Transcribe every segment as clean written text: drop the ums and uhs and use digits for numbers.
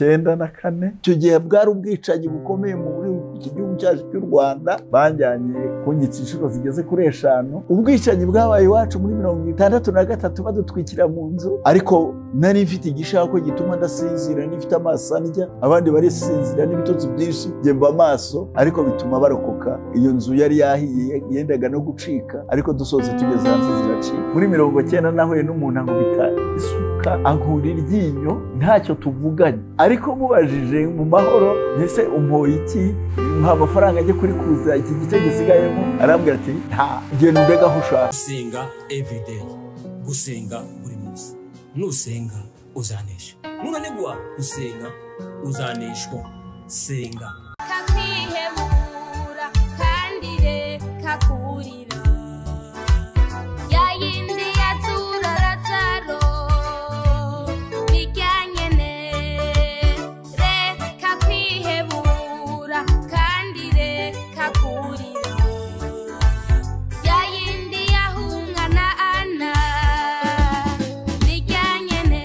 94 icyo gihe bwari ubwicanyi bukomeye muri iki gihugu cyacu cy'u Rwanda. Banjyanye kunyitsa inshuro zigeze kuri 5. Ubwicanyi bwabaye iwacu muri 63 badutwikira mu nzu, ariko nari mfite igishako gituma ndasinzira, nifite amaso andya, abandi barisinzira n'ibitotsi byinshi gemba amaso, ariko bituma barokoka. Iyo nzu yari yahiye yendaga no gucika, ariko dusoze tugeze hanze ziracika. Muri 90 nahuye n'umuntu ankubita isuka, ankura iryinyo, ntacyo tuvuganye, ariko mubajije mu mahoro, ese umpoye iki? Mpa amafaranga ajye kuri kuza iki gice gisigayemo. Arambwira ati nta genda udega aho ushaka. Gusenga everyday, gusenga buri munsi. Nusenga uzanesha, nunanigwa gusenga uzaneshwa. Senga kakwihebura kandi reka kurira, yayindi yatura rataro bijyanyene. Reka kwihebura kandi reka kurira, yayindi yahungana ana bijyanyene.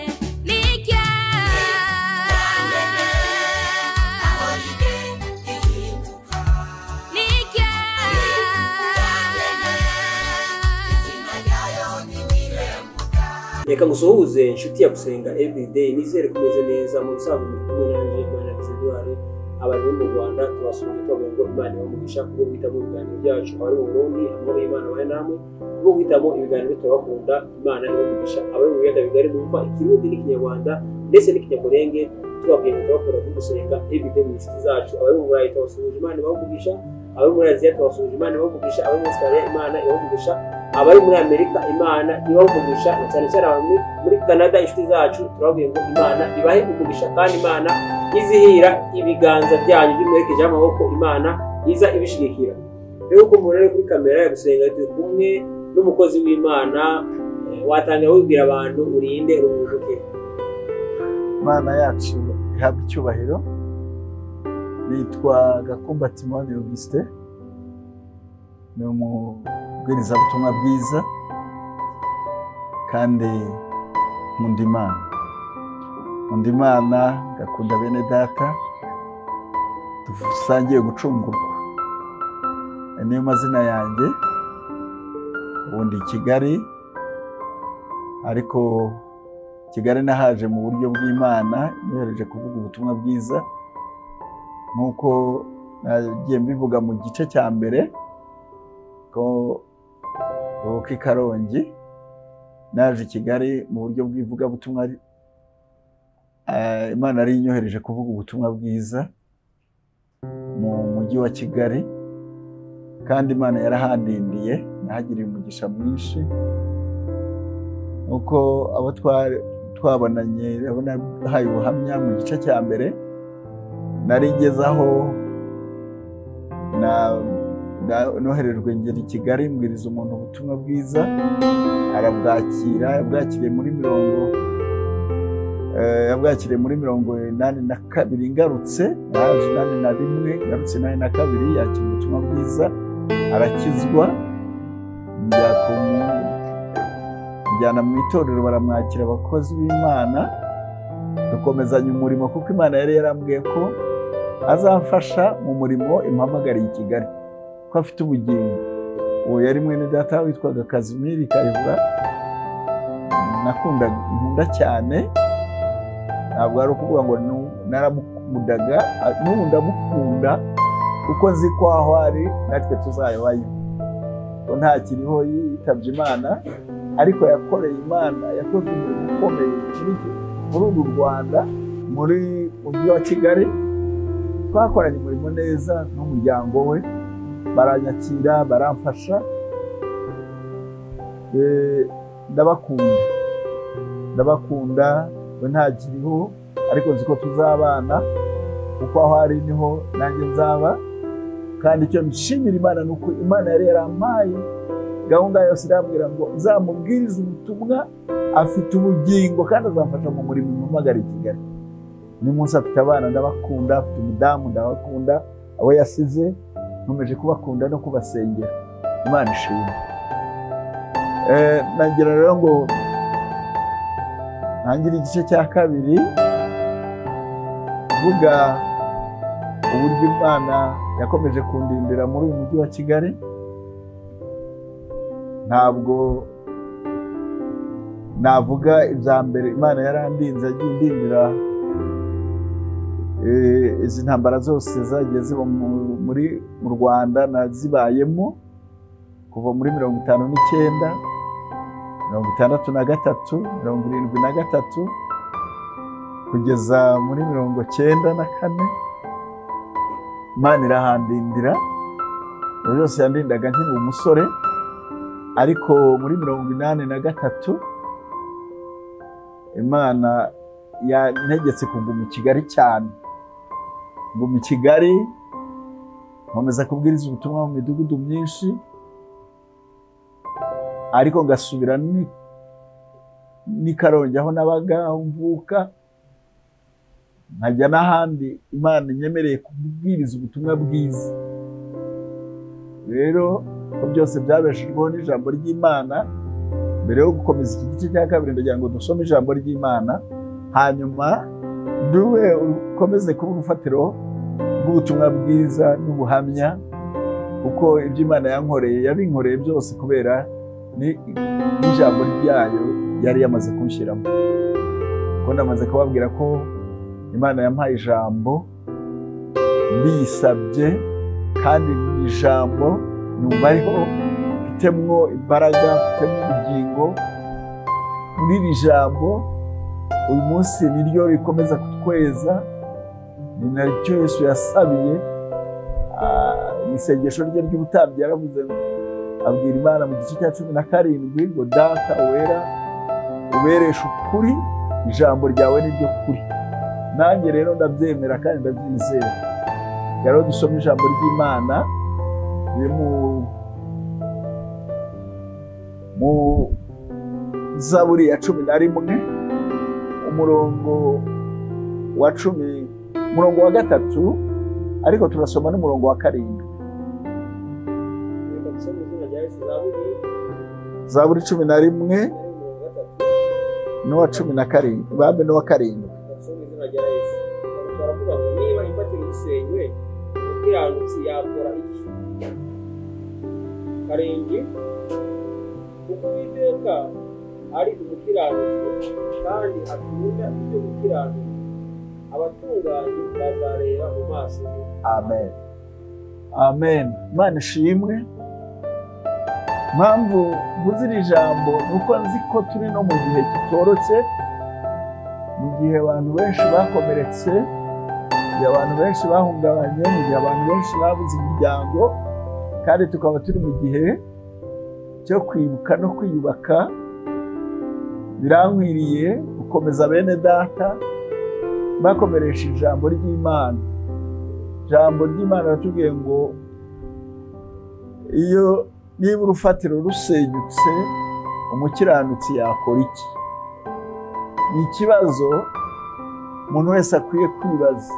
Reka ngusuhuze inshuti ya Gusenga everyday, nizere kumeze neza mu bisanzwe kumwe nanje Imana Bizedware. Abari mu Rwanda tubasubije twavuga ngo Imana ibamugisha kubo guhitamo ibiganiro byacu, abari mu Burundi amwe Imana baye namwe kubo guhitamo ibiganiro turabakunda. Imana ibamugisha. Abari mu biyaga bigari bumva Ikirundi n'Ikinyarwanda ndetse n'Ikinyamurenge, tubabwiye ngo turakora Gusenga everyday mu inshuti zacu. Abari mu Burayi tubasubije Imana ibamugisha, abari muri Aziya tubasubije Imana ibamugisha, abari muri Australia Imana ibamugisha, abari muri Amerika Imana ibamugisha, cyane cyane abari muri Canada inshuti zacu turabwiye ngo Imana ibahe umugisha, kandi Imana izihira ibiganza byanyu by'umwerekeje amaboko, Imana iza ibishigikira. Rero uko murere kuri kamera ya Gusenga turi kumwe n'umukozi w'Imana, watangira wibwira abantu urinde urumujuke. Imana yacu ihabwa icyubahiro. Nitwa Gakumba Timoni Augustin, ni umubwirizabutumwa bwiza kandi nkunda Imana, ngakunda bene data, dusangiye gucungurwa. Niyo mazina yanjye. Ubundi Kigali, ariko Kigali nahaje mu buryo bw'Imana, yohereje kuvuga ubutumwa bwiza nkuko nagiye mbivuga mu gice cya mbere ko Karongi naje Kigali mu buryo bw'ivugabutumwa. Imana ari inyohereje kuvuga ubutumwa bwiza mu mujyi wa Kigali, kandi Imana yarahandindiye, nahagiriye umugisha mwinshi. Nuko abo twabonanye haye ubuhamya mu gice cya mbere, nari ngezaho noherejwe ngera i Kigali mbwiriza umuntu ubutumwa bwiza, arabwakira. Yabwakiriye muri 82 ngarutse, naje 81 ngarutse 82, yakira ubutumwa bwiza, arakizwa. Njyana mu itorero, baramwakira abakozi b'Imana, dukomezanya umurimo, kuko Imana yari yarambwiye ko azamfasha mu murimo impamagariye i Kigali, ko afite ubugingo. Uwo yari mwene data witwaga Kazimiri Kayihura, nkunda cyane. Ntabwo ari ukuvuga ngo naramukundaga, n'ubu ndamukunda kuko nzi ko aho ari natwe tuzayobayo. Ntakiriho, yitabye Imana, ariko yakoreye Imana, yakoze umurimo ukomeye muri uru Rwanda, muri mujyi wa Kigali. Twakoranye umurimo neza n'umuryango we, baranyakira, baramfasha. Ndabakunda, we ntakiriho, ariko nzi ko tuzabana, kuko aho ari niho nanjye nzaba. Kandi icyo nshimira Imana ni uko Imana yari yarampaye gahunda yose, irambwira ngo nzamubwiriza ubutumwa, afite ubugingo kandi azamfasha mu murimo impamagariye i Kigali. Ni munsi afite abana, ndabakunda, afite umudamu, ndabakunda, abo yasize nkomeje kubakunda no kubasengera. Imana ishimwe. Nagira rero ngo ntangire igice cya kabiri mvuga uburyo Imana yakomeje kundindira muri uyu mujyi wa Kigali, ntabwo navuga ibya mbere Imana yarandinze, yagiye indindira izi ntambara zose zagiye ziba mu Rwanda nazibayemo kuva muri 59, 63, 73 kugeza muri 94. Imana irahandindira, byose yandindaga nkiri umusore, ariko muri 83 Imana yantegetse kuguma i Kigali cyane. Nguma i Kigali, nkomeza kubwiriza ubutumwa mu midugudu myinshi, ariko ngasubira ni Karongi aho nabaga, aho mvuka, nkajya n'ahandi Imana inyemereye kubwiriza ubutumwa bwiza. Rero ko byose byabeshejweho n'ijambo ry'Imana. Mbere yo gukomeza iki gice cya kabiri, ndagira ngo dusome ijambo ry'Imana, hanyuma duwe ukomeze kuba urufatiro rw'ubutumwa bwiza n'ubuhamya, kuko ibyo Imana yankoreye yabinkoreye byose kubera n'ijambo ryayo yari yamaze kunshyiramo. Kuko ndamaze kubabwira ko Imana yampaye ijambo mbiyisabye, kandi ni ijambo numva ariho mfitemwo imbaraga, mfitemwo ubugingo. Muri iri jambo uyu munsi niryo rikomeza kutweza, ni naryo Yesu yasabiye. Isengesho rye ry'ubutambyi yaravuze ngo, abwira Imana mu gice cya 17 ngo Data wera uberesha ukuri, ijambo ryawe niryo kuri. Nanjye rero ndabyemera kandi ndabyizera. Rero dusome ijambo ry'Imana riri mu Zaburi ya 11 umurongo wa 10, umurongo wa 3, ariko turasoma n'umurongo wa 7. Zaburi 11 n'uwa 12, babe n'uwa 7. Niba imfatiro isenywe, umukiranutsi yakora iki? Karenge, kuko Uwiteka ari umukiranutsi kandi akunda ibyo gukiranuka, abatunganye bazareba mu maso ye. Amen. Amen. Imana ishimwe. Mpamvu mvuze iri jambo nuko nzi ko turi no mu gihe kitoroshye, mu gihe abantu benshi bakomeretse, mu gihe abantu benshi bahungabanye, mu gihe abantu benshi babuze imiryango, kandi tukaba turi mu gihe cyo kwibuka no kwiyubaka. Birankwiriye gukomeza bene data bakomeresha ijambo ry'Imana. Ijambo ry'Imana ratubwiye ngo niba urufatiro rusenyutse, umukiranutsi yakora iki? Ni ikibazo umuntu wese akwiye kwibaza.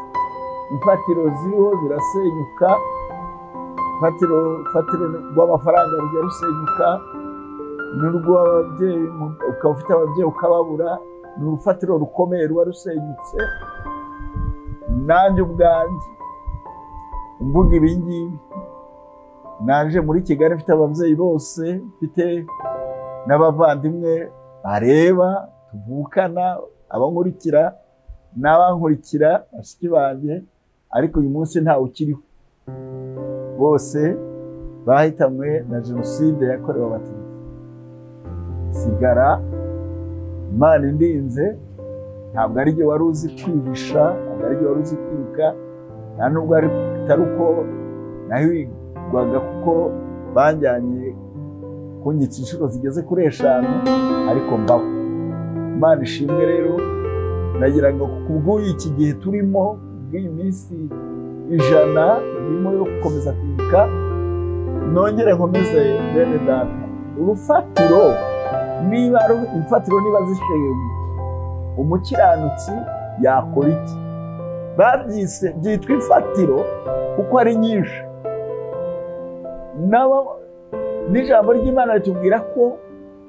Imfatiro ziriho zirasenyuka, fatiro rw'amafaranga rujya rusenyuka, n'urw'ababyeyi ukaba ufite ababyeyi ukababura, ni urufatiro rukomeye ruba rusenyutse. Nanjye ubwanjye mvuga ibi ngibi, naje muri Kigali mfite ababyeyi bose, mfite n'abavandimwe bareba, tuvukana, abankurikira n'abankurikira, bashiki banjye, ariko uyu munsi ntawe ukiriho. Bose bahitamwe na Jenoside yakorewe Abatutsi. Sigara Imana indinze, ntabwo ari igihe wari uzi kwihisha, ntabwo ari igihe wari uzi kwiruka, nta nubwo atari uko nahigwaga, kuko banjyanye kunyitsa inshuro zigeze kuri 5, ariko mbaho. Imana ishimwe. Rero nagira ngo kubw'uyu iki gihe turimo, bw'iyi minsi 100 irimo yo gukomeza kwibuka, nongere nkomeze bene data. Urufatiro niba imfatiro niba zishenywe, umukiranutsi yakora iki? Babyise byitwa ifatiro kuko ari nyinshi. N'ijambo ry'Imana ritubwira ko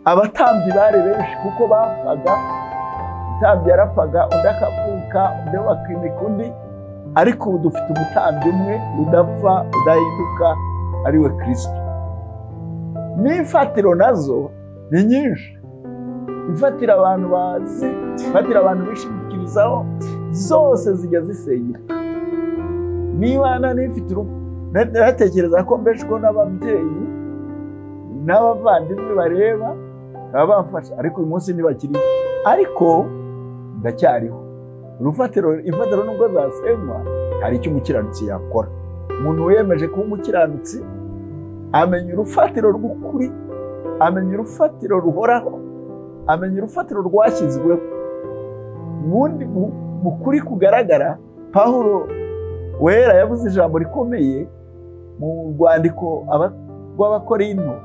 abatambyi bari benshi, kuko bapfaga, umutambyi yarapfaga, undi akavuka, undi bakimika undi, ariko ubu dufite umutambyi umwe udapfa udahinduka ari we Kristo. N'imfatiro nazo ni nyinshi, imfatira abantu bazi, imfatira abantu bishingikirizaho, zose zijya zisenyuka. Niba nifite natekereza ko mbeshweho n'ababyeyi n'abavandimwe bareba baba bamfasha, ariko uyu munsi ntibakiriho, ariko ndacyariho. Imfatiro nubwo zasenywa, hari icyo umukiranutsi yakora. Umuntu wiyemeje kuba umukiranutsi amenya urufatiro rw'ukuri, amenya urufatiro ruhoraho, amenya urufatiro rwashyizweho. Ubundi mu kuri kugaragara, Pawulo wera yavuze ijambo rikomeye mu rwandiko rw'Abakorinto,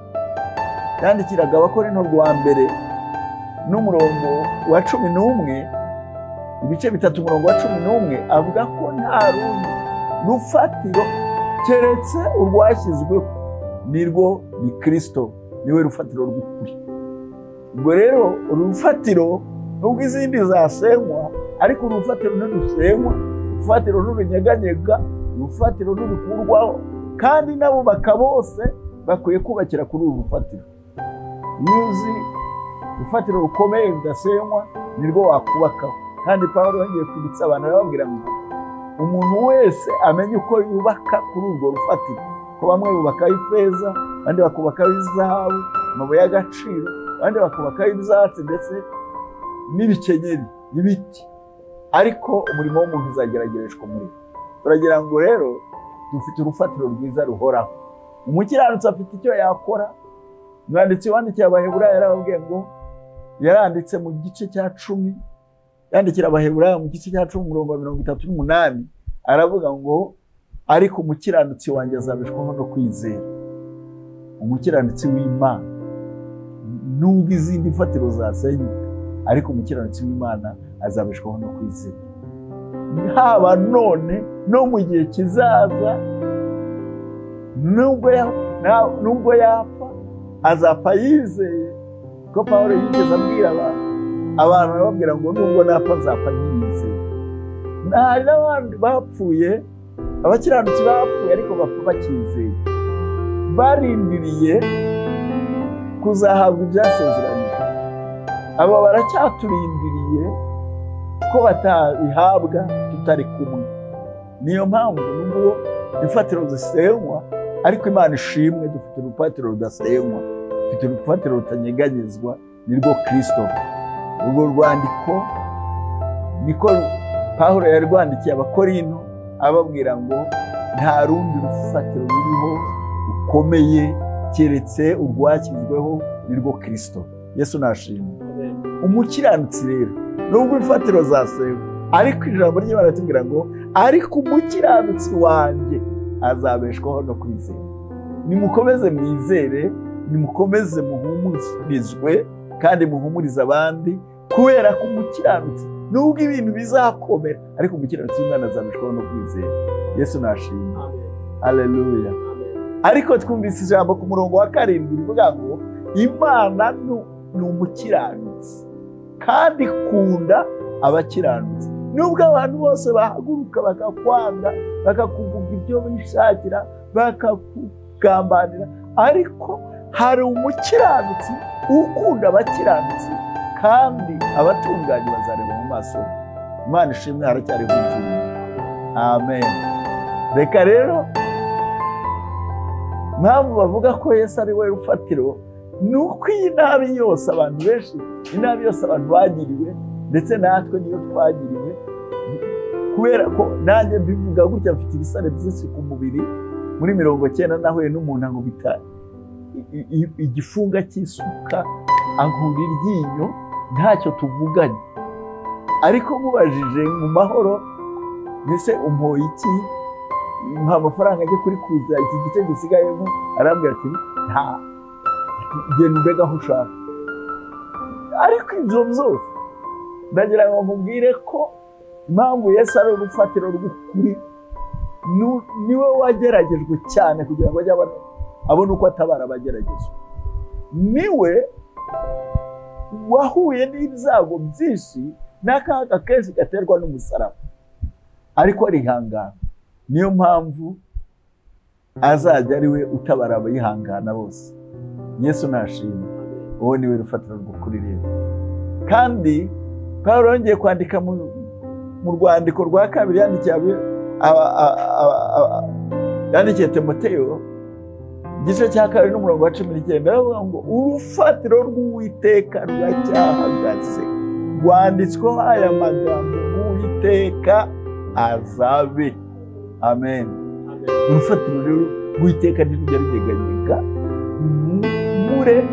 yandikiraga Abakorinto rwa mbere n'umurongo wa 11, ibice 3 umurongo wa 11, avuga ko nta rundi rufatiro keretse urwashyizweho, nirwo ni Kristo, niwe rufatiro rw'ukuri. Ubwo rero urufatiro nubwo izindi zasenywa, ariko urufatiro ntirusenywa, urufatiro ntirunyeganyega, urufatiro ntirukurwaho, kandi n'abubaka bose bakwiye kubakira kuri uru rufatiro. Iyo uzi urufatiro rukomeye rudasenywa, nirwo wakubakaho. Kandi Pawulo yongeye kwibutsa abantu, arababwira ngo umuntu wese amenye uko yubaka kuri urwo rufatiro, ko bamwe bubakaho ifeza, abandi bakubakaho izahabu, amabuye y'agaciro, abandi bakubakaho ibyatsi ndetse n'ibikenyeri n'ibiti, ariko umurimo w'umuntu uzageragereshwa muri. Turagira ngo rero dufite urufatiro rwiza ruhoraho. Umukiranutsi afite icyo yakora. Umwanditsi wandikiye Abaheburayo yarababwiye ngo, yaranditse mu gice cya 10, yandikira Abaheburayo mu gice cya 10 umurongo wa 38, aravuga ngo ariko umukiranutsi wanjye azabeshwaho no kwizera. Umukiranutsi w'Imana nubwo izindi mfatiro zasenyuka, ariko umukiranutsi w'Imana azabeshwaho no kwizera. Haba none no mu gihe kizaza, nubwo yapfa azapfa yizeye. Ko Pawulo yigeze abwira abantu arababwira ngo nubwo napfa azapfa yizeye. Hari n'abandi bapfuye, abakiranutsi bapfuye ariko bapfa bakizeye, barindiriye kuzahabwa ibyasezeranyijwe. Aba baracyaturindiriye ko batabihabwa tutari kumwe. Niyo mpamvu nubwo imfatiro zisenywa, ariko Imana ishimwe dufite urufatiro rudasenywa, dufite urufatiro rutanyeganyezwa, nirwo Kristo. Urwo rwandiko niko Pawulo yarwandikiye Abakorinto, ababwira ngo nta rundi rufatiro ruriho rukomeye keretse urwashyizweho, nirwo Kristo. Yesu nashimwe. Umukiranutsi rero nubwo imfatiro zasenywa, ariko ijambo ry'Imana ritubwira ngo ariko umukiranutsi wanjye azabeshwaho no kwizera. Nimukomeze mwizere, nimukomeze muhumurizwe, kandi muhumurize abandi, kubera ko umukiranutsi nubwo ibintu bizakomera, ariko umukiranutsi w'Imana azabeshwaho no kwizera. Yesu nashimwe. Haleluya. Ariko twumvise ijambo ku murongo wa 7 rivuga ngo Imana ni umukiranutsi kandi ikunda abakiranutsi. Nubwo abantu bose bahaguruka bakakwanga, bakakuvuga ibyo bishakira, bakakugambanira, ariko hari umukiranutsi ukunda abakiranutsi, kandi abatunganye bazareba mu maso. Imana ishimwe, haracyari ubuzima. Amen. Reka rero mpamvu bavuga ko Yesu ari we rufatiro, nuko iyi nabi yose abantu benshi, inabi yose abantu bagiriwe, ndetse natwe niyo twagiriwe, kubera ko nanjye mbivuga gutya, mfite ibisare byinshi ku mubiri. Muri 90 nahuye n'umuntu ankubita igifunga cy'isuka, ankura iryinyo, ntacyo tuvuganye, ariko mubajije mu mahoro, mbese umpoye iki, mpa amafaranga ajye kuri kuza iki gice gisigayemo, arambwira ati nta, genda ubega aho ushaka. Ariko ibyo byose ndagira ngo mubwire ko impamvu Yesu ari urufatiro rw'ukuri, niwe wageragejwe cyane kugira ngo ajye abone uko atabara abageragezwa. Niwe wahuye n'ibyago byinshi n'akaga kenshi gaterwa n'umusaraba. ariko arihangana. Niyo mpamvu azajya ari we utabara abayihangana bose. Yesu nashimwe. Uwo niwe rufatiro rw'ukuri rero. Kandi Pawulo yongeye kwandika mu rwandiko rwa kabiri yandikiye Timoteyo, igice cya 2 n'umurongo wa 19, aravuga ngo urufatiro rw'Uwiteka ruracyahagaze, rwanditsweho aya magambo, Uwiteka azabe. Amen. Urufatiro rero rw'Uwiteka ntirujya runyeganyega, mure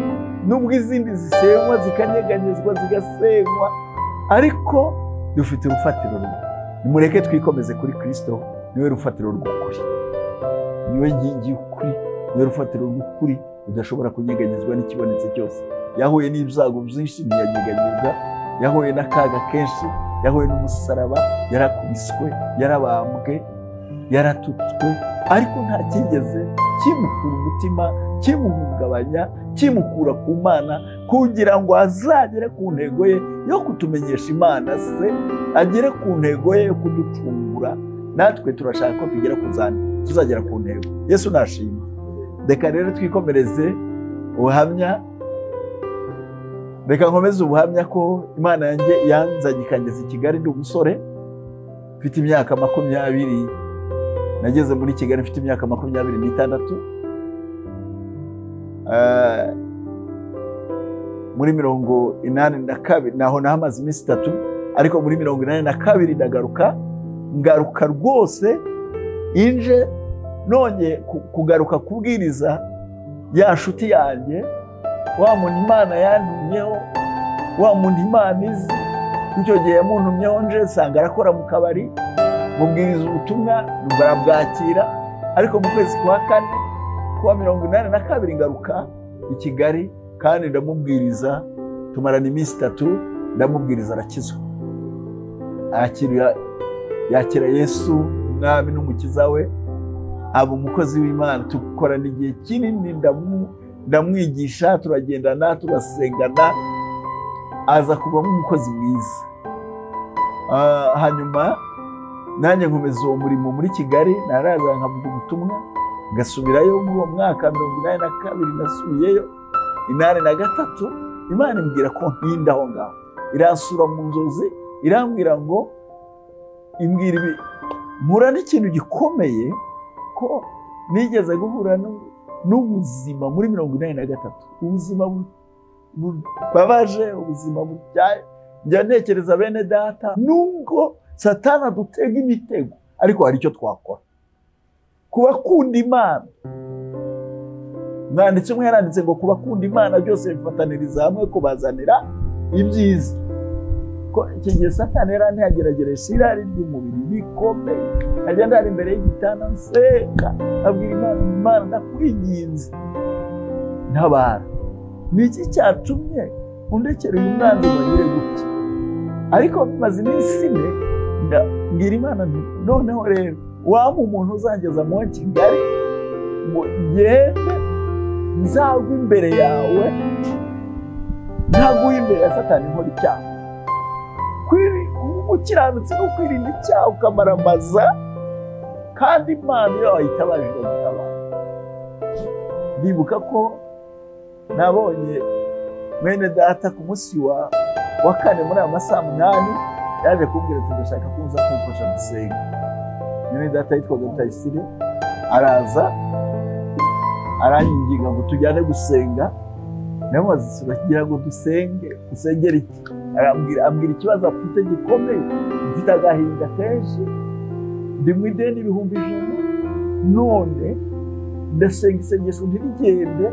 nubwo izindi zisenywa zikanyeganyezwa zigasenywa, ariko dufite urufatiro rumwe. Nimureke twikomeze kuri Kristo, niwe rufatiro rw'ukuri, niwe nkingi y'ukuri, niwe rufatiro rw'ukuri rudashobora kunyeganyezwa n'ikibonetse cyose. Yahuye n'ibyago byinshi ntiyanyeganyezwa, yahuye n'akaga kenshi, yahuye n'umusaraba, yarakubiswe, yarabambwe, yaratutswe, ariko nta kigeze kimukura umutima, kimuhungabanya, kimukura ku Mana, kugira ngo azagere ku ntego ye yo kutumenyesha Imana se, agere ku ntego ye yo kuducungura. Natwe turashaka ko tuzagera ku ntego. Yesu nashimwe. Reka rero twikomereze ubuhamya. Reka nkomeze ubuhamya ko Imana yanjye yanzanye ikangeza i Kigali ndi umusore, mfite imyaka 20. Nageze muri Kigali mfite imyaka 26. Muri 82 naho nahamaze iminsi 3, ariko muri 82 ngaruka rwose, inje nonye kugaruka kubwiriza ya nshuti yanjye, wa muntu Imana yantumyeho, wa muntu Imana izi. Icyo gihe yamuntumyeho nje sanga arakora mu kabari, mubwiriza ubutumwa barabwakira, ariko mu kwezi kwa 4 kwa 82 ngaruka i Kigali, kandi ndamubwiriza, tumarana iminsi 3, ndamubwiriza arakizwa, yakira Yesu Mwami n'Umukiza we, aba umukozi w'Imana. Tukorana igihe kinini, ndamwigisha, turagendana, turasengana, aza kuvamo umukozi mwiza. Hanyuma nanjye nkomeza uwo murimo muri Kigali, naraza nkavuga ubutumwa, ngasubirayo muri uwo mwaka 82 nasubiyeyo 83. Imana imbwira ko ntinda aho ngaho, iransura mu nzozi, irambwira ngo imbwira ibi, mpura n'ikintu gikomeye ko nigeze guhura n'ubuzima muri 83, ubuzima bubabaje, ubuzima butyaye. Njya ntekereza bene data, nubwo Satani adutega imitego, ariko hari icyo twakora kubakunda Imana. Mwanditse umwe yaranditse ngo kubakunda Imana byose bifataniriza hamwe kubazanira ibyiza. Ko icyo gihe Satani yarantihagerageresha irari ry'umubiri bikomeye, agenda ari imbere y'igitanda nseka, abwira Imana ndakwinginze ntabara, niki cyatumye undekera uyu mwanzi wagire gutya. Ariko maze iminsi 4 mbwira Imana, noneho rero waba umuntu uzangeza mu Kigali, ngo ngende nzagwa imbere yawe, ntaguye imbere ya Satani nkora icyaha. Umukiranutsi no kwirinda icyaha ukamaramaza, kandi Imana iyo wayitabarira gutabara. Ndibuka ko nabonye mwene data ku munsi wa 4 muri amasaha 8 yaje kumbwira ati ndashaka kuza kumfasha gusenga. Mwene data yitwaga Rutayisire, araza aranyinginga ngo tujyane gusenga. Namaze kugira ngo dusengere iki? Ambwira ikibazo afite gikomeye, mfite agahinda kenshi, ndi mu ideni 100,000, none ndasenga isengesho ntirigende,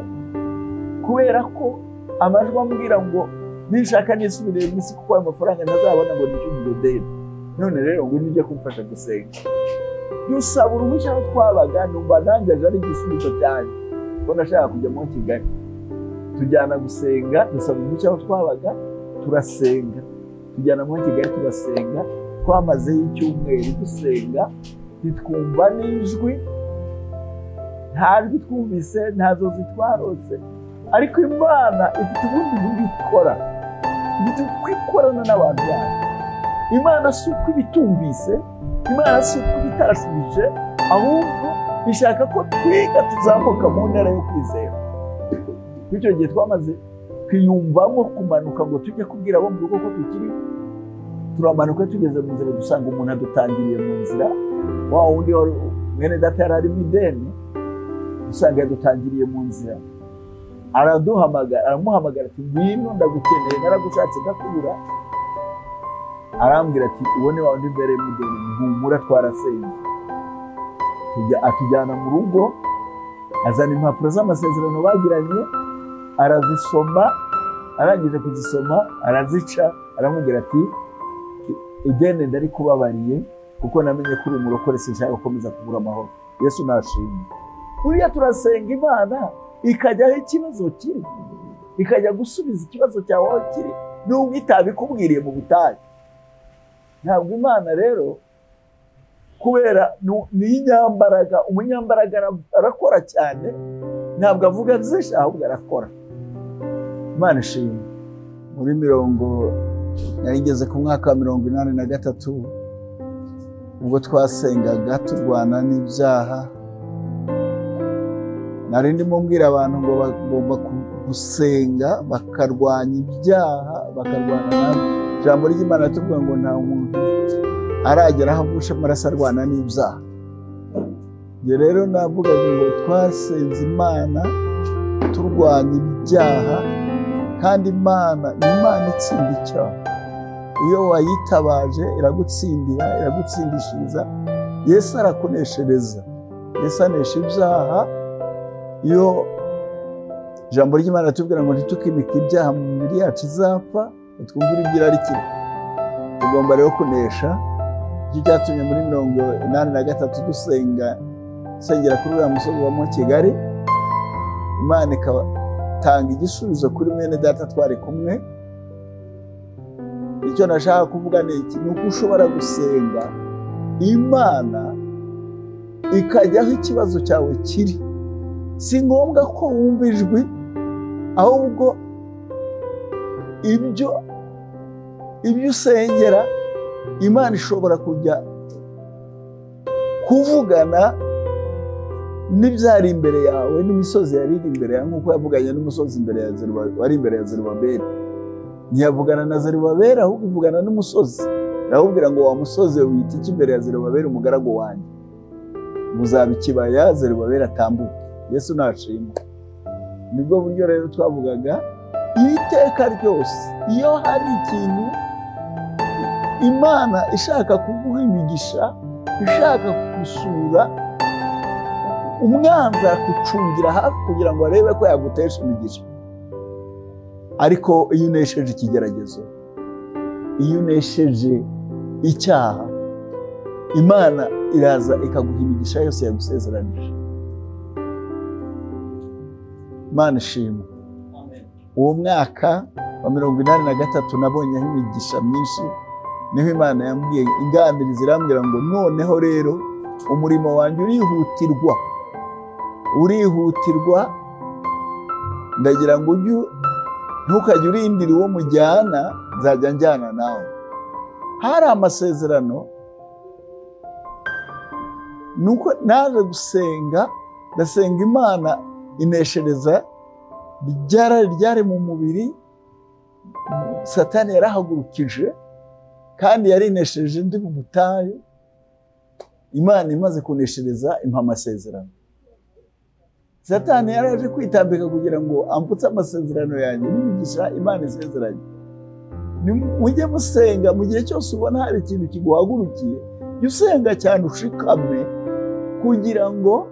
kubera ko amajwi ambwira ngo nishaka nisubire mu isi kuko amafaranga ntazabona ngo nishyure ideni. None rero ngo nijye kumfasha gusenga. Dusaba uruhushya aho twabaga, numva nanjye aje ari igisubizo cyanjye ko nashaka kujya mu Kigali. Tujyana gusenga, dusaba uruhushya aho twabaga, turasenga, tujyana mu Kigali turasenga. Twamazeyo icyumweru dusenga, twumva n'ijwi, nta jwi twumvise, ntazo zitwarose, ariko Imana ifite ubundi buryo ikora, ifite kwikorana n'abantu bayo. Imana si uko ibitumvise, Imana si uko bitashubije, ahubwo ishaka ko twiga tuzamuka mu ntera yo kwizera. Icyo gihe twamaze kwiyumvamo kumanuka ngo tujye kubwira abo mu rugo ko tukiri, turamanuka tugeze mu nzira dusanga umuntu adutangiriye mu nzira, wa wundi mwene data yari ari mu ideni, usanga yadutangiriye mu nzira, aramuhamagara ati ngwino ndagukeneye, naragushatse ndakubura. Arambwira ati ubone wa wundi imbere mu ideni, mpumura twarasenze. Atujyana mu rugo, azana impapuro z'amasezerano bagiranye, arazisoma, arangije kuzisoma arazica, aramubwira ati ideni ndari kubabariye kuko namenye ko uri umurokore, sinshaka gukomeza kubura amahoro. Yesu nashimye. Buriya turasenga Imana ikajyaho ikibazo kiri, ikajya gusubiza ikibazo cyawe aho kiri, nubwo itabikubwiriye mu butayu. Ntabwo Imana rero, kubera ni inyambaraga, umunyambaraga arakora cyane, ntabwo avuga byinshi ahubwo arakora. Imana ishimwe. Muri yarigeze ku mwaka wa 83 ubwo twasengaga turwana n'ibyaha, nari ndimo mbwira abantu ngo bagomba gusenga bakarwanya ibyaha, bakarwana nabyo. Ijambo ry'Imana tuvuga ngo nta muntu aragera aho avusha amaraso arwana n'ibyaha. Njye rero navuga ngo twasenze Imana turwanya ibyaha, kandi Imana ni Imana itsinda icyaha. Iyo wayitabaje iragutsindira, iragutsindishiriza. Yesu arakuneshereza, Yesu anesha ibyaha. Iyo ijambo ry'Imana tubwira ngo ntitukimike ibyaha mu mibiri yacu izapfa, twumvira ibyo irarikira, tugomba rero kunesha. Iki cyatumye muri 83 dusengera kuri uriya musozi wa Kigali, Imana ikatanga igisubizo kuri mwene data twari kumwe. Icyo nashaka kuvuga ni iki, ni uko ushobora gusenga Imana ikajyaho ikibazo cyawe kiri. Si ngombwa ko wumva ijwi, ahubwo ibyo usengera Imana ishobora kujya kuvugana n'ibyari imbere yawe, n'imisozi yari iri imbere yawe, nk'uko yavuganye n'umusozi wari imbere ya Zerubabeli. Ntiyavugana na Zerubabeli, ahubwo ivugana n'umusozi. Arawubwira ngo wa musozi wita iki imbere ya Zerubabeli umugaragu wanjye, muzaba ikibaya Zerubabeli atambuke. Yesu nashimwe. Nibwo buryo rero twavugaga, iteka ryose iyo hari ikintu Imana ishaka kuguha imigisha, ishaka gusura, umwanzi akucungira hafi kugira ngo arebe ko yagutesha imigisha. Ariko iyo unesheje ikigeragezo, iyo unesheje icyaha, Imana iraza ikaguha imigisha yose yagusezeranije. Imana ishimwe. Uwo mwaka wa 83 nabonyeho imigisha myinshi. Niho Imana yambwiye, inganiriza irambwira ngo noneho rero umurimo wanjye urihutirwa, ndagira ngo ntukajye urindira uwo mujyana, nzajya njyana nawe. Hari amasezerano, nuko naje gusenga, ndasenga Imana ineshereza ryari mu mubiri. Satani yarahagurukije kandi yarinesheje ndi mu butayu. Imana imaze kuneshereza impa amasezerano. Satani yaraje kwitambika kugira ngo amputse amasezerano yanjye n'imigisha Imana isezeranye. Mujye musenga mu gihe cyose ubona hari ikintu kiguhagurukiye, jya usenga cyane ushikame, kugira ngo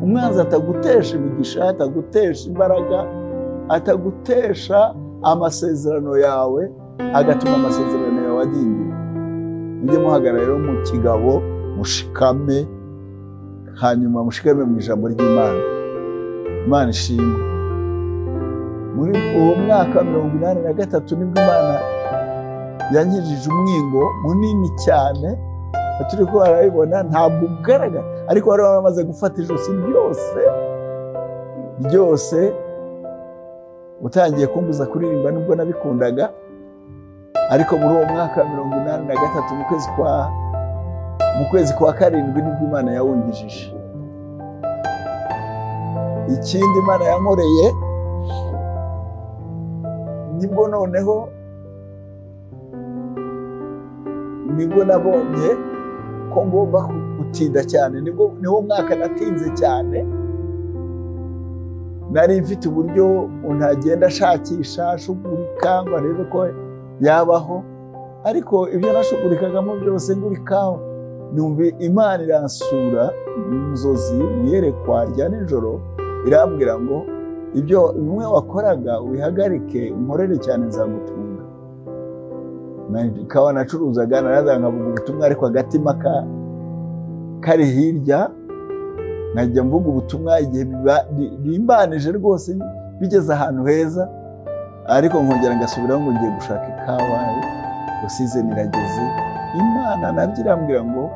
umwanzi atagutesha imigisha, atagutesha imbaraga, atagutesha amasezerano yawe, agatuma amasezerano yawe adindira. Mujye muhagarara rero mu kigabo, mushikame, hanyuma mushikame mu ijambo ry'Imana. Imana ishimwe. Muri uwo mwaka 83 nibwo Imana yankijije umwingo munini cyane, turi ko barabibona, ntabwo ugaragara, ariko wari waramaze gufata ijosi ryose. Utangiye kumbuza kuririmba nubwo nabikundaga, ariko muri uwo mwaka 83 mu kwezi mu kwezi kwa karindwi nibwo Imana yawungijije. Ikindi Imana yankoreye nibwo noneho nibwo nabonye ko ngomba gutinda cyane, niwo mwaka natinze cyane. Nari mfite uburyo untagenda ashakisha ashugurika ngo arebe ko yabaho, ariko ibyo nashugurikagamo byose ngurikaho numva Imana iransura mu nzozi mwiyerekwa rya nijoro, irambwira ngo ibyo bimwe wakoraga ubihagarike unkorere cyane nzagutunga. Kawa nacuruzaga naraza nkavuga ubutumwa, ariko agatima kari hirya nkajya mvuga ubutumwa igihe bimbanije rwose bigeze ahantu heza, ariko nkongera ngasubiraho ngo ngiye gushaka ikawa usize nirageze. Imana nabyo irambwira ngo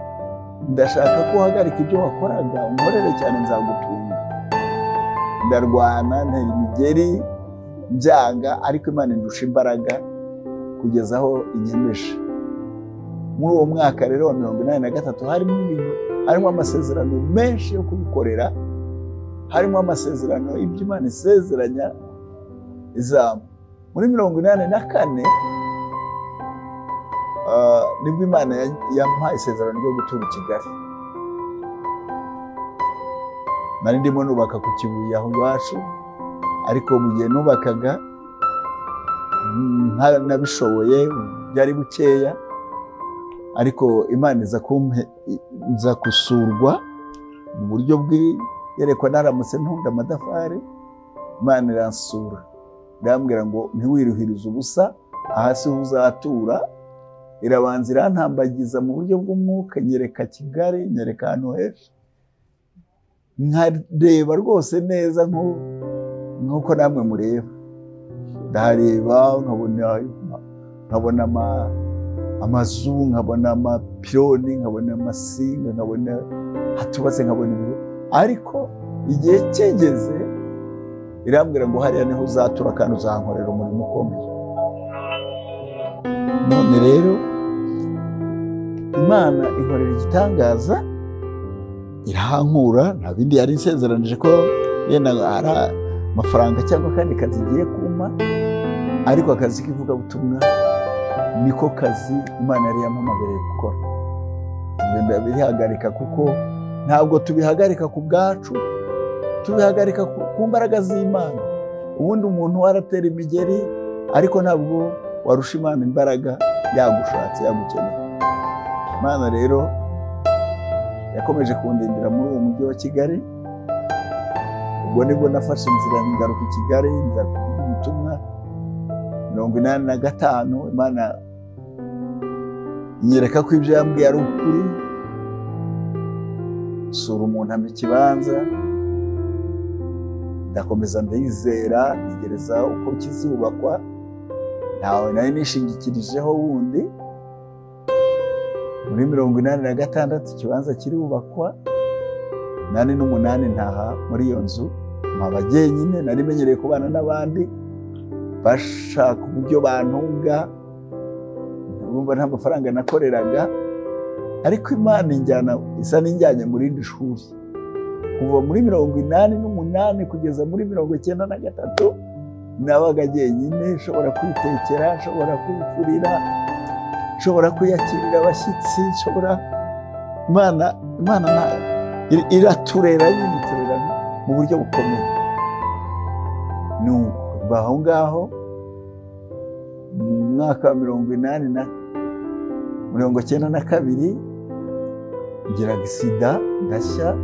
ndashaka ko uhagarika ibyo wakoraga unkorere cyane nzagutunga. Ndarwana ntera imigeri byanga, ariko Imana indusha imbaraga kugeza aho inyemeje. Muri uwo mwaka rero wa 1983 harimo amasezerano menshi yo kubikorera, harimo amasezerano y'ibyo Imana isezeranya izamu. Muri 1984 nibwo Imana yampaye isezerano ryo gutura i Kigali. Nari ndimo nubaka ku Kibuye aho iwacu, ariko mu gihe nubakaga nabishoboye byari bukeya, ariko Imana iza gusurwa mu buryo bw'iyerekwa. Naramutse ntunda amatafari, Imana iransura irambwira ngo ntiwiruhirize ubusa, aha si ho uzatura. Irabanza irantambagiza mu buryo bw'umwuka, nyereka Kigali, nyereka ahantu henshi, nkareba rwose neza nk'uko namwe mureba. Ndareba nkabona amazu, nkabona amapironi, nkabona amasinga, nkabona hatubatse, nkabona ibiro. Ariko igihe cyegeze irambwira ngo hariya niho uzatura kandi uzankorera umurimo ukomeye. None rero Imana inkorera igitangaza, irahankura. Nta bindi yari insezeranije ko yenda ari amafaranga cyangwa kandi kazi igiye kumpa, ariko akazi k'ivugabutumwa niko kazi Imana yari yampamagareye gukora. Ndabihagarika kuko ntabwo tubihagarika ku bwacu, tubihagarika ku mbaraga z'Imana. Ubundi umuntu waratera imigeri, ariko ntabwo warusha Imana imbaraga yagushatse yagukeneye. Imana rero yakomeje kundindira muri uwo mujyi wa Kigali. Ubwo nibwo nafashe inzira ngaruka i Kigali, nza kuvuga ubutumwa. 85 Imana inyereka ko ibyo yambwiye ari ukuri. Sura umuntu ampa ikibanza, ndakomeza ndayizera, ntegereza uko kizubakwa. Ntawe nari nishingikirijeho wundi. Muri 86 ikibanza kirubakwa, 88 ntaha muri iyo nzu mpaba jyenyine. Nari menyereye kubana n'abandi bashaka uburyo bantunga, urumva nta mafaranga nakoreraga, ariko Imana injyana isa n'injyanye muri indi shuri. Kuva muri 88 kugeza muri 93 nabaga jyenyine, nshobora kwitekera, nshobora kwifurira, nshobora kwiyakirira abashyitsi, Imana iraturera, yimuturera mu buryo bukomeye. Nuko baho ngaho mu mwaka wa 1992 ngira sida, ndashya,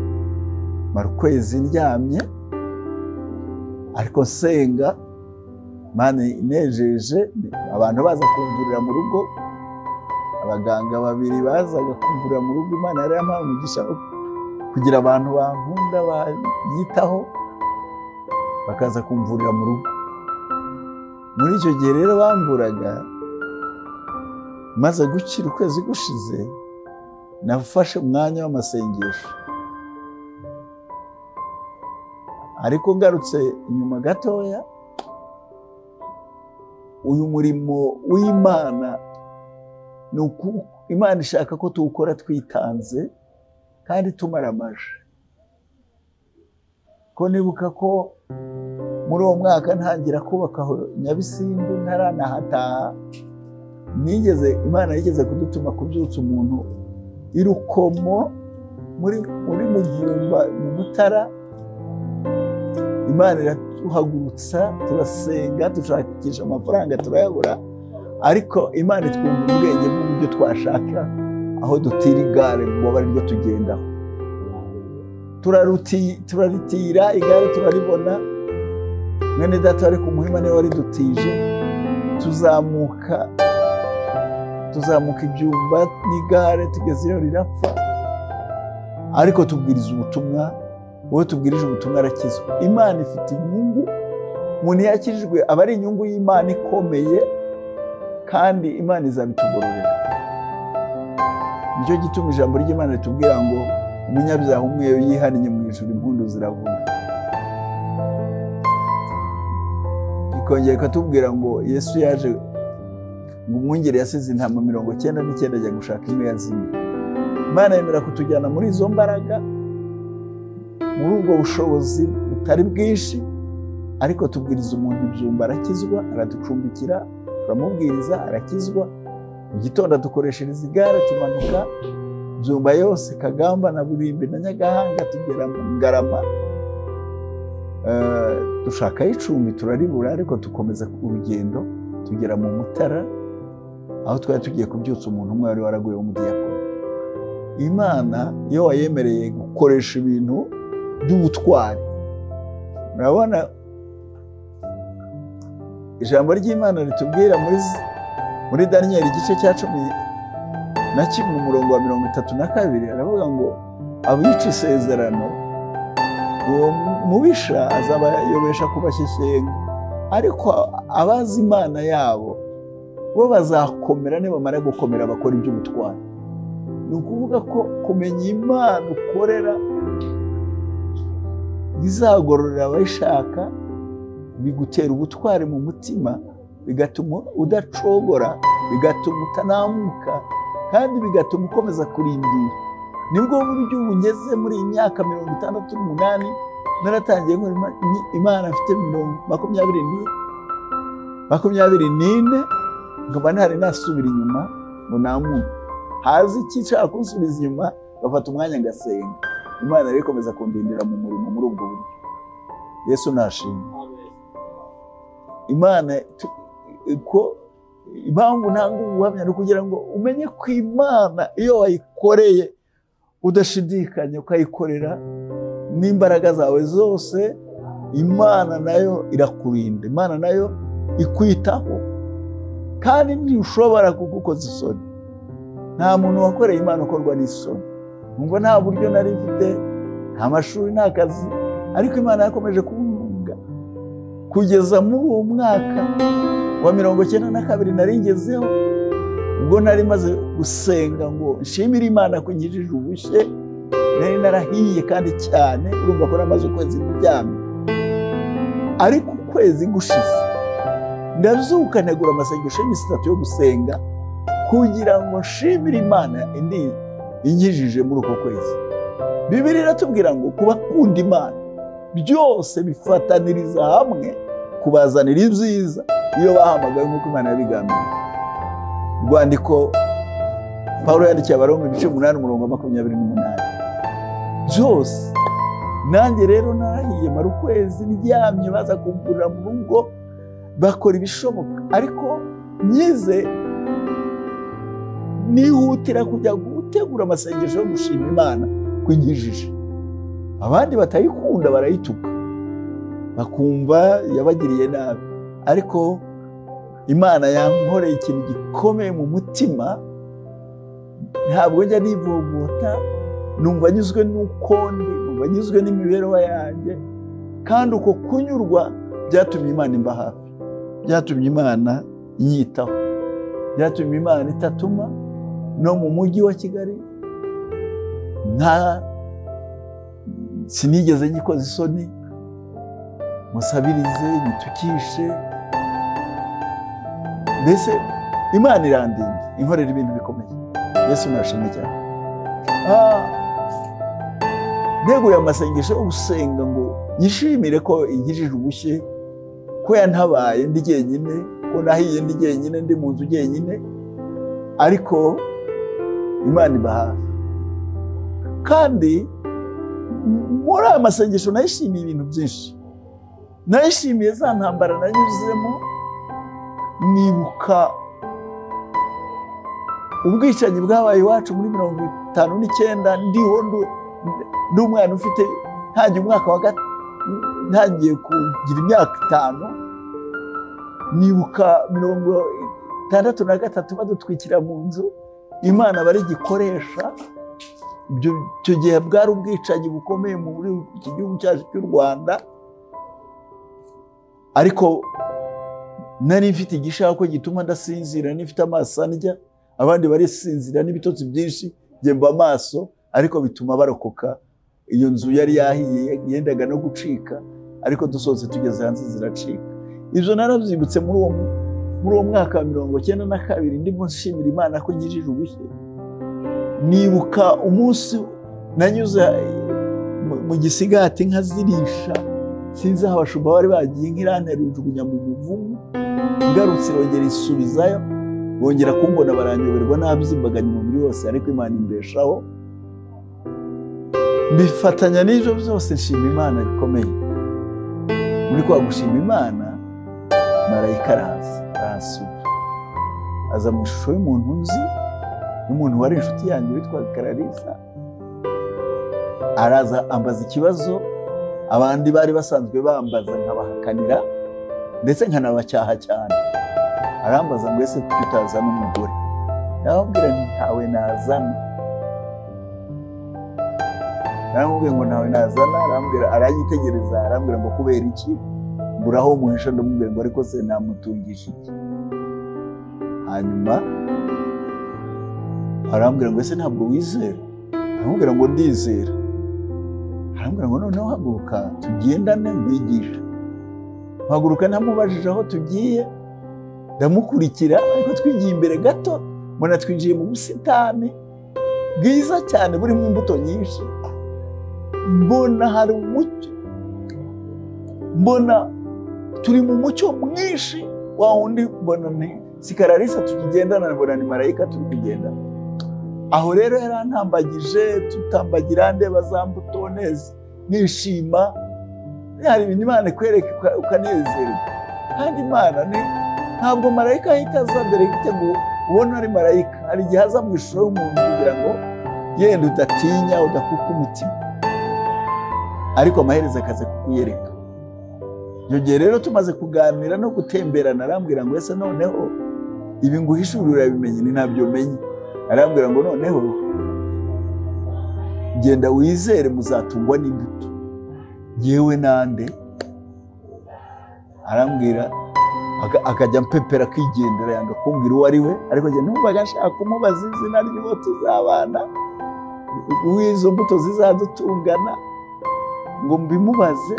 mara ukwezi ndyamye, ariko senga. Imana inejeje, abantu baza kumvurira mu rugo, abaganga 2 bazaga kumvurira mu rugo. Imana yari yampaye umugisha kugira abantu bankunda bayitaho, bakaza kumvurira mu rugo. Muri icyo gihe rero bamburaga, maze gukira ukwezi gushize, nafashe umwanya w'amasengesho. Ariko ngarutse inyuma gatoya, uyu murimo w'Imana Imana ishaka ko tuwukora twitanze kandi tumaramaje. Ko nibuka ko muri uwo mwaka ntangira kubaka Nyabisindu ntaranahataha, Imana yigeze kudutuma kubyutsa umuntu i Rukomo muri Muvumba mu Mutara. Imana iratuhagurutsa, turasenga, dushakisha amafaranga turayabura, ariko Imana itwumva ubwenge bw'uburyo twashaka aho dutira igare ngo bari ryo tugendaho. Turaritira igare turaribona, mwene data wari ku Muhima niwe waridutije, tuzamuka ibyumba n'igare tugeze iyo rirapfa, ariko tubwiriza ubutumwa. Wowe tubwirije ubutumwa arakizwa. Imana ifite inyungu, umuntu yakijijwe aba ari inyungu y'Imana ikomeye, kandi Imana izabitugororera. Nicyo gituma ijambo ry'Imana ritubwira ngo umunyabyaha umwe yihannye mu ijuru impundu ziravuga. Ikongera ikatubwira ngo Yesu yaje ngo umwungeri yasize intama 99 ajya gushaka imwe yazimye. Imana yemera kutujyana muri izo mbaraga, muri ubwo bushobozi butari bwinshi, ariko tubwiriza umuntu ibyumba arakizwa, araducumbikira, turamubwiriza arakizwa. Mu gitondo dukoreshereza igare tumanuka Byumba yose, Kagamba na Burimbi na Nyagahanga, tugera mu Ngarama, dushaka icumbi turaribura, ariko tukomeza urugendo tugera mu Mutara, aho twari tugiye kubyutsa umuntu umwe wari waraguye w'umudiyakoni. Imana iyo wayemereye gukoresha ibintu by'ubutwari, murabona ijambo ry'Imana ritubwira muri Daniel igice cya 11 umurongo wa 32, aravuga ngo abica isezerano uwo mubisha azabayobesha kubashyesenga, ariko abazi Imana yabo bo bazakomera, nibamara gukomera bakora iby'ubutwari. Ni ukuvuga ko kumenya Imana ukorera bizagororera abayishaka, bigutera ubutwari mu mutima, bigatuma udacogora, bigatuma utanamuka, kandi bigatuma ukomeza kurindira. Nibwo buryo ubu ngeze muri iyi myaka 68 naratangiye ngo Imana afite 24 ngaba ntari nasubira inyuma ngo namuke. Hazi icyica kunsubiza inyuma, bafata umwanya ngasenga. Imana rero ikomeza kundindira mu murimo muri ubwo buryo. Yesu nashimye. Imana ko impamvu ntango ubuhamya no kugira ngo umenye ko Imana iyo wayikoreye udashidikanya, ukayikorera n'imbaraga zawe zose, Imana nayo irakurinda, Imana nayo ikwitaho, kandi ntushobora kugukoza isoni. Nta muntu wakoreye Imana ukorwa n'isoni. Ngo nta buryo nari mfite, nta mashuri, nta kazi, ariko Imana yakomeje kuntunga kugeza muri uwo mwaka wa 92 nari ngezeho, ubwo nari maze gusenga ngo nshimire Imana ko nkijije ubushye. Nari narahiye kandi cyane, urumva ko namaze ukwezi kuryamye, ariko ukwezi gushize ndazuka negura amasengesho y'isitatu yo gusenga kugira ngo nshimire Imana indi inkijije muri uko kwezi. Bibiliya iratubwira ngo kubakunda Imana byose bifataniriza hamwe kubazanira ibyiza iyo bahamagaye nk'uko Imana yabigambiriye. Rwandiko Pawulo yandikiye Abaroma 8:28. Byose nanjye rero narahiye mara ukwezi ndyamye, baza kumvurira mu rugo, bakora ibishoboka, ariko nyize nihutira kujya gutegura amasengesho yo gushima Imana kwigijije. Abandi batayikunda barayituka, bakumva yabagiriye nabi, ariko Imana yankoreye ikintu gikomeye mu mutima. Ntabwo njya nivovota, numva nyuzwe n'uko ndi, numva nyuzwe n'imibereho yanjye, kandi uko kunyurwa byatumye Imana imba hafi, byatumye Imana inyitaho, byatumye Imana itatuma no mu mujyi wa Kigali sinigeze nyikoza isoni, musabirize, nyitukishe. Mbese Imana irandinda, inkorera ibintu bikomeye. Yesu nashimwe cyane. Ntego y'amasengesho yo gusenga ngo yishimire ko ingirije ubushye, ko yantabaye ndi jyenyine, ko nahiye ndi jyenyine, ndi mu nzu jyenyine, ariko Imana iba hafi. Kandi muri aya masengesho nayishimiye ibintu byinshi. Nayishimiye za ntambara nanyuzemo, nibuka ubwicanyi bwabaye iwacu muri 59 ndiho ndi umwana ufite ntangiye umwaka wa gatatu, ntangiye kugira imyaka 5. Nibuka 63 badutwikira mu nzu, Imana bari gikoresha. Icyo gihe bwari ubwicanyi bukomeye muri iki gihugu cyacu cy'u Rwanda, ariko nari mfite igishako gituma ndasinzira, nifite amaso andya, abandi barisinzira n'ibitotsi byinshi gemba amaso, ariko bituma barokoka. Iyo nzu yari yahiye yendaga no gucika, ariko dusohotse tugeze hanze ziracika. Ibyo narabyibutse muri uwo mwaka wa 92 ndimo nshimira Imana ko ngirije ubushye. Nibuka umunsi nanyuze mu gisigati nkazirisha, sinzi aho abashumba bari bagiye, nk'irantera ijugunya mu muvumu, ngarutse rongera isubizayo, bongera kumbona baranyoberwa n'abyimbaganya umubiri wose, ariko Imana imbeshaho. Mbifatanya n'ibyo byose nshima Imana bikomeye. Muri kwa gushima Imana, marayika aransura, aza mu ishusho y'umuntu nzi, n'umuntu wari inshuti yanjye witwa Clarissa. Araza ambaza ikibazo abandi bari basanzwe bambaza nkabahakanira, ndetse nkanabacyaha cyane. Arambaza ngo ese kuki utazana umugore? Ndamubwira nti ntawe nazana. Naramubwiye ngo ntawe nazana, aranyitegereza, arambwira ngo kubera iki? Mburaho muhisha, ndamubwira ngo ariko se namutungisha iki? Hanyuma arambwira ngo ese ntabwo wizera? Ndamubwira ngo ndizera. Arambwira ngo noneho haguruka tugendane mbigisha. Haguruka namubajije aho tugiye, ndamukurikira, ariko twigiye imbere gato, mbona twinjiye mu busitani bwiza cyane burimo imbuto nyinshi. Mbona hari umucyo, mbona turi mu mucyo mwinshi wa wundi, mbona ni si Clarissa tukigendana, mbona ni marayika turi kugendana. Aho rero yarantambagije, tutambagira ndeba za mbuto neza, nishima. Hari ibintu Imana ikwereka ukanezerwa. Kandi Imana ntabwo marayika ahita aza mbere ngo ubone ari marayika. Hari igihe aza mu ishusho y'umuntu kugira ngo yenda udatinya, udakuka umutima, ariko amaherezo akaza kukuyereka. Iyo gihe rero tumaze kuganira no gutemberana, arambwira ngo ese noneho ibi nguhishurira bimenye ni ntabyo menye. Arambwira ngo noneho genda wizere, muzatungwa n'imbuto. Yewe nande? Arambwira, akajya mpepera akigendera, yanga kumbwira uwo ari we, ariko njye numvaga nshaka kumubaza izina ry'uwo tuzabana, w'izo mbuto zizadutungana, ngo mbimubaze,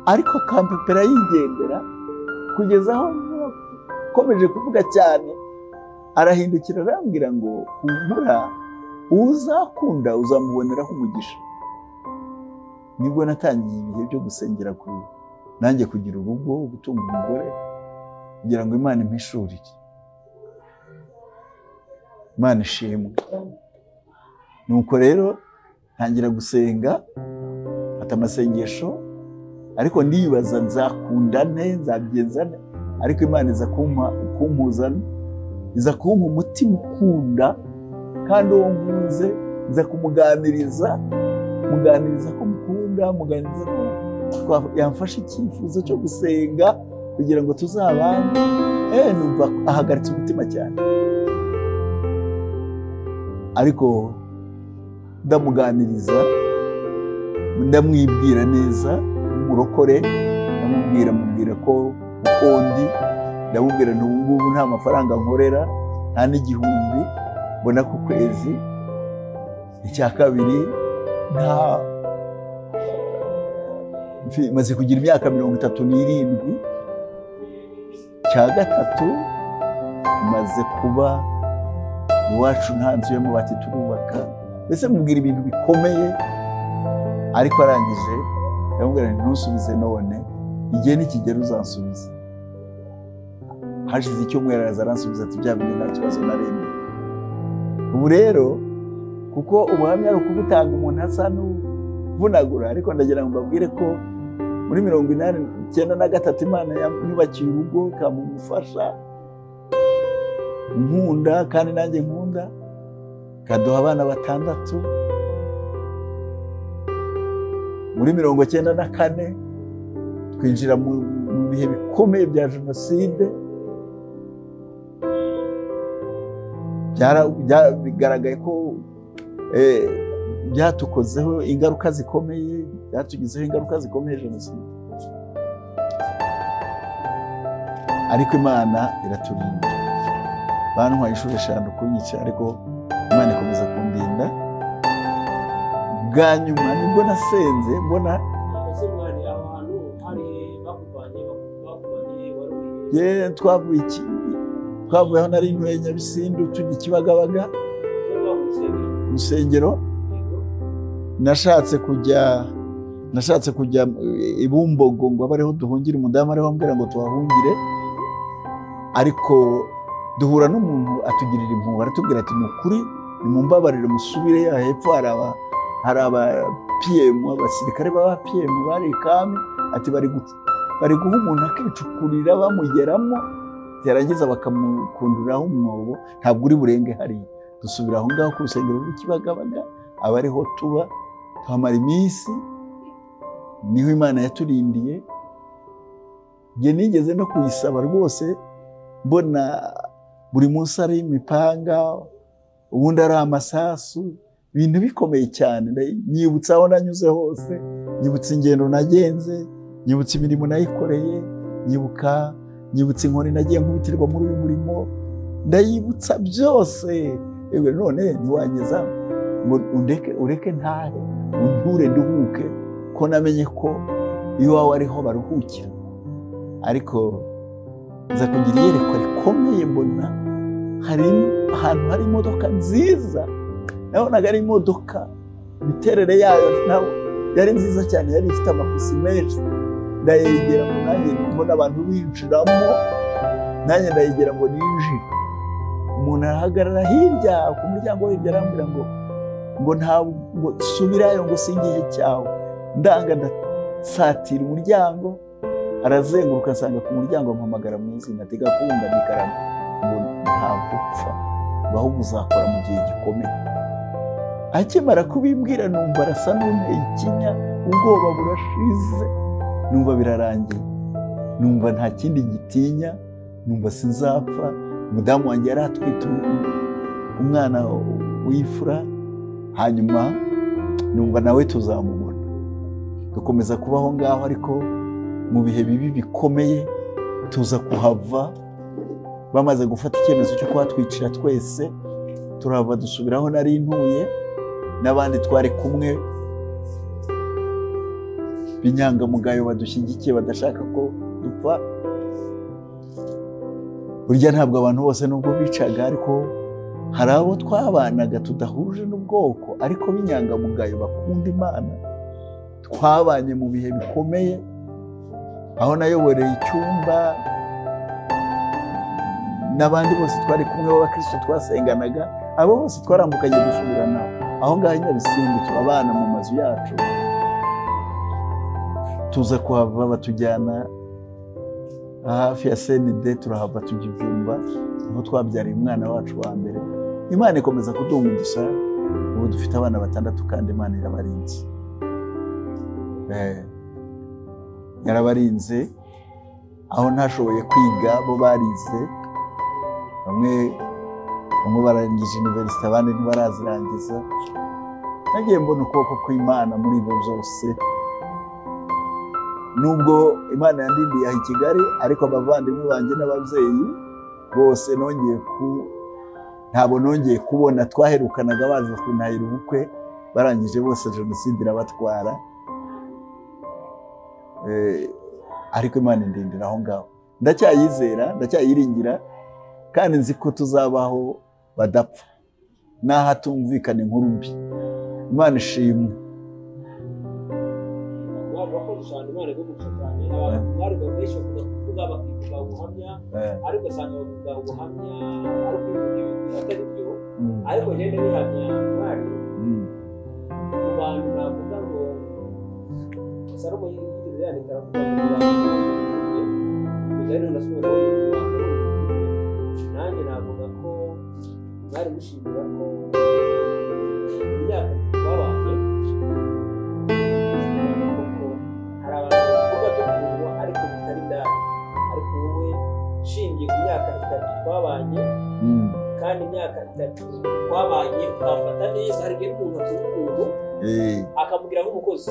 ariko akampepera yigendera, kugeza aho komeje kuvuga cyane. Arahindukira arambwira ngo humura, uzakunda uzamuboneraho umugisha. Nibwo natangiye ibihe byo gusengera nanjye kugira urugo, gutunga umugore, kugira ngo Imana impishurire. Imana ishimwe. Nuko rero ntangira gusenga, ata amasengesho, ariko ndibaza nzakunda nte, nzabigenza nte, ariko Imana iza kumpuzana, iza kumpa umutima ukunda, kandi uwo nkunze nza kumuganiriza ko mukunda, muganiriza ko yamfashe icyifuzo cyo gusenga kugira ngo tuzabane. Numva ahagaritse umutima cyane, ariko ndamuganiriza, ndamwibwira neza, umurokore, ndamubwira ko ukondi, ndamubwira nti ubu ngubu nta mafaranga nkorera, nta n'igihumbi mbona ku kwezi. Icya kabiri, maze kugira imyaka 37. Icya gatatu, maze kuba iwacu nta nzu y'amabati turubaka, mbese mubwira ibintu bikomeye, ariko arangije yamubwira nti ntusubize none, igihe nikigera uzansubiza. Hashize icyumweru araza aransubiza ati bya bindi nta kibazo na rimwe. Ubu rero kuko ubuhamya ari ukubutanga umuntu asa n'uvunagura, ariko ndagira ngo mbabwire ko muri 1983 Imana yubakiye urugo kamumufasha nkunda kandi nanjye nkunda, kaduha abana 6. Muri 1994 twinjira mu bihe bikomeye bya jenoside, bigaragaye ko byatukozeho ingaruka zikomeye, byatugizeho ingaruka zikomeye jenoside, ariko Imana iraturinda. Bantwaye inshuro 5 kunyica, ariko Imana ikomeza kundinda. Bwa nyuma nibwo nasenze mbona ese mwari ahantu hari bakuvanye twavuye aho nari ntuye Nyabisindu tujya Kibagabaga Rusengero. Nashatse kujya Ibumbogo ngo abareho duhungire, umudamu ariho ambwira ngo tuhahungire, ariko duhura n'umuntu atugirira impuhwe, aratubwira ati nukuri nimumbabarire musubire ya hepfo, hari aba PM, abasirikare baba PM bari kami, ati bari guha umuntu akicukurira bamugeramo, yarangiza bakamukunduraho umwobo, ntabwo uri burenge hari. Dusubira aho ngaho ku rusengero rw'Ikibagabaga, abariho tuba tuhamara iminsi, niho Imana yaturindiye. Nge nigeze no kuyisaba rwose, mbona buri munsi ari imipanga, ubundi ari amasasu, ibintu bikomeye cyane. Nyibutsa aho nanyuze hose, nyibutsa ingendo nagenze, nyibutsa imirimo nayikoreye, nyibutsa inkoni nagiye nkubitirwa muri uyu murimo, ndayibutsa byose. Ewe none ntiwageza ngo ureke ntahe, unture nduhuke, ko namenye ko iyo wawe ariho baruhukira. Ariko nza kugira iyerekwa rikomeye, mbona hari ahantu hari imodoka nziza, nabonaga ari imodoka, imiterere yayo naho yari nziza cyane, yari ifite amapusi menshi. Ndayegera ngo nanjye mbona abantu binjiramo, nanjye ndayegera ngo ninjire. Umuntu arahagarara hirya ku muryango hirya, arambwira ngo ntabwo subirayo, ngo singihe cyawe. Ndanga ndasatira umuryango, arazenguruka asanga ku muryango, ampamagara mu izina ati Gakunda Nikarama, ngo ntabwo upfa, ahubwo uzakora mu gihe gikomeye. Akimara kubimbwira numva arasa n'unteye ikinya, ubwoba burashize, numva birarangiye, numva nta kindi gitinya, numva sinzapfa. Umudamu wanjye yari atwite umwana w'ifura, hanyuma numva nawe tuzamubona. Dukomeza kubaho ngaho, ariko mu bihe bibi bikomeye tuza kuhava. Bamaze gufata icyemezo cyo kuhatwicira twese, turahava dusubiraho nari ntuye, n'abandi twari kumwe b'inyangamugayo badushyigikiye, badashaka ko dupfa. Burya ntabwo abantu bose nubwo bicaga, ariko hari abo twabanaga tudahuje n'ubwoko, ariko b'inyangamugayo bakunda Imana. Twabanye mu bihe bikomeye, aho nayoboreye icyumba n'abandi bose twari kumwe b'abakristo twasenganaga, abo bose twarambukanye dusubirana aho ngaho Nyabisindu, turabana mu mazu yacu. Tuza kuhava batujyana hafi ya CND, turahava tujya Ibyumba, aho twabyariye umwana wacu wa mbere. Imana ikomeza kuduha umugisha, ubu dufite abana 6 kandi Imana irabarinze. Yarabarinze aho ntashoboye kwiga, bo barize, bamwe barangije university, abandi ntibarazirangiza. Nagiye mbona ukuboko kw'Imana muri bo byose. Nubwo Imana yandindiye aho i Kigali, ariko abavandimwe banjye n'ababyeyi bose ntabwo nongeye kubona. Twaherukanaga baza kuntahira ubukwe, barangije bose jenoside irabatwara. Ariko Imana indindira aho ngaho. Ndacyayizera, ndacyayiringira, kandi nzi ko tuzabaho badapfa. n'ahatumvikana inkuru mbi. Imana ishimwe. wakoze cyane Imana igufasha cyane abantu bari benshi kuvuga bakivuga ubuhamya ariko usanga bavuga ubuhamya ari kwivuga ibintu atari byo ariko ngende bihamya mwari mu bantu navuga ngo Salomo yigeze yandika aravuga ngo bigari nasubira nanjye navuga ko bari mushimira ko imyaka twabanye hari abantu bavuga ko ariko bitari ndani ariko wowe shingiye ku myaka 3 twabanye kandi imyaka 3 twabanye twafata neza hari igihe umuntu atunga umuntu akamubwira nk'umukozi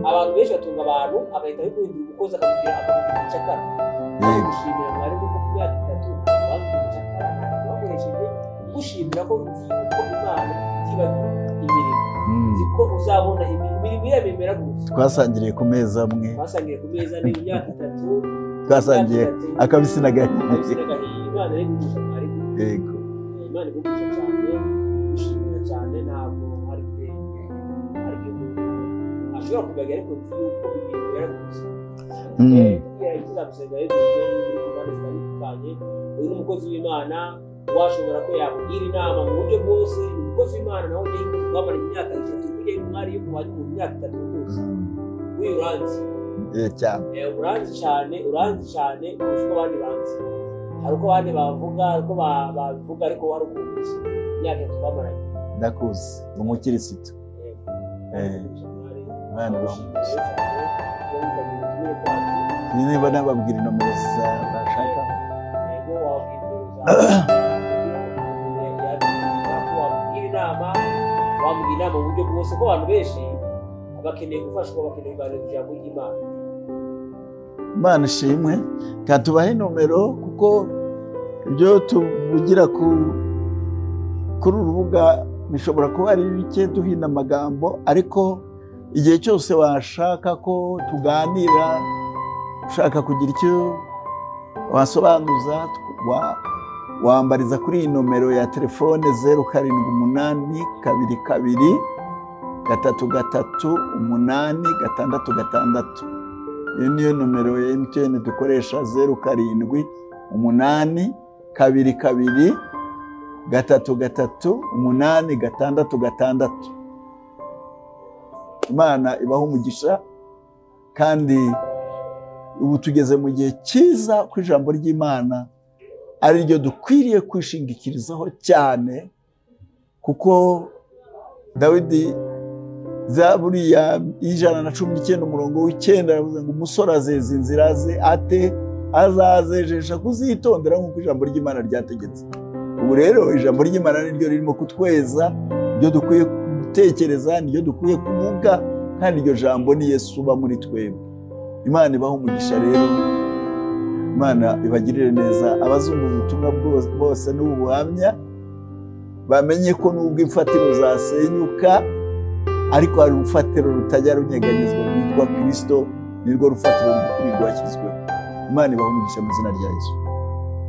abantu benshi batunga abantu agahita guhindura umukozi akamubwira icyakara gushimira mwari kuko ku myaka 3 bamubwira icyakara bakoresheje gushimira ko Imana itibagiwe imirimo ziko uzabona imirimo iremera gutya twasangiriye ku meza amwe twasangiriye ku meza ni imyaka 3 twasangiye akabisi n'agahiye Imana ari gufasha mwari yego Imana igufasha cyane gushimira cyane ntabwo hari ashobora kubaga ariko yuko imirimo yaragutse tuzamusenga y'ibintu ku bandi zitandukanye uyu n'umukozi w'Imana washobora ko yakubwira inama mu buryo bwose umukozi w'Imana nawe nyine twamara imyaka 3 kujya mwari yo kuba mu myaka 3 rwose wiranze cyane uranze cyane kurusha abandi banze hari uko abandi bavuga ariko bavuga ariko wari ukuzi imyaka twamaranye ndakuzi umukirisitu Imana bamugisha niba nababwira nomero za bashaka yego wabwira inama mu buryo bwose ko abantu benshi bakeneye gufashwa bakeneye kuganira ijambo ry'Imana. Imana ishimwe kandi tubahe nomero kuko ibyo tuvugira kuri urubuga bishobora kuba ari bike duhina amagambo ariko igihe cyose washaka ko tuganira ushaka kugira icyo wasobanuza wambariza kuri iyi nomero ya telefone 0782233866. Iyo niyo nomero ya MTN dukoresha 0782233866. Imana ibaho umugisha kandi ubu tugeze mu gihe cyiza ku ijambo ry'Imana ari ryo dukwiriye kwishingikirizaho cyane kuko Dawidi Zaburi ya 119:9 aravuga ngo umusore azeza inzira ze ate azazejesha kuzitondera nk'uko ijambo ry'Imana ryategetse. Ubu rero ijambo ry'Imana niryo ririmo kutweza ibyo dukwiye gutekereza niryo dukwiye kuvuga kandi iryo jambo ni Yesu uba muri twebwe. Imana ibaho umugisha rero, Imana ibagirire neza. Abazumva ubutumwa bose n'ubuhamya bamenye ko nubwo imfatiro zasenyuka ariko hari urufatiro rutajya runyeganyezwa rwitwa Kristo, nirwo rufatiro rwashyizweho. Imana ibaho umugisha mu izina rya Yesu.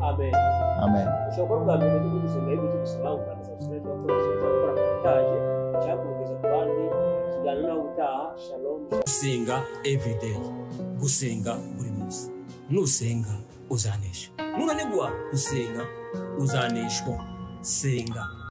Amen. Amen. Ushobora kuvuga ngo ndi gusenga ibintu bisaba kandi subscribe gukora partage cyangwa kugeza ku bandi kiganiro naho utaha. Shalom. Gusenga everyday, gusenga buri munsi. Nusenga uzanesha, nunanigwa gusenga uzaneshwa. Senga.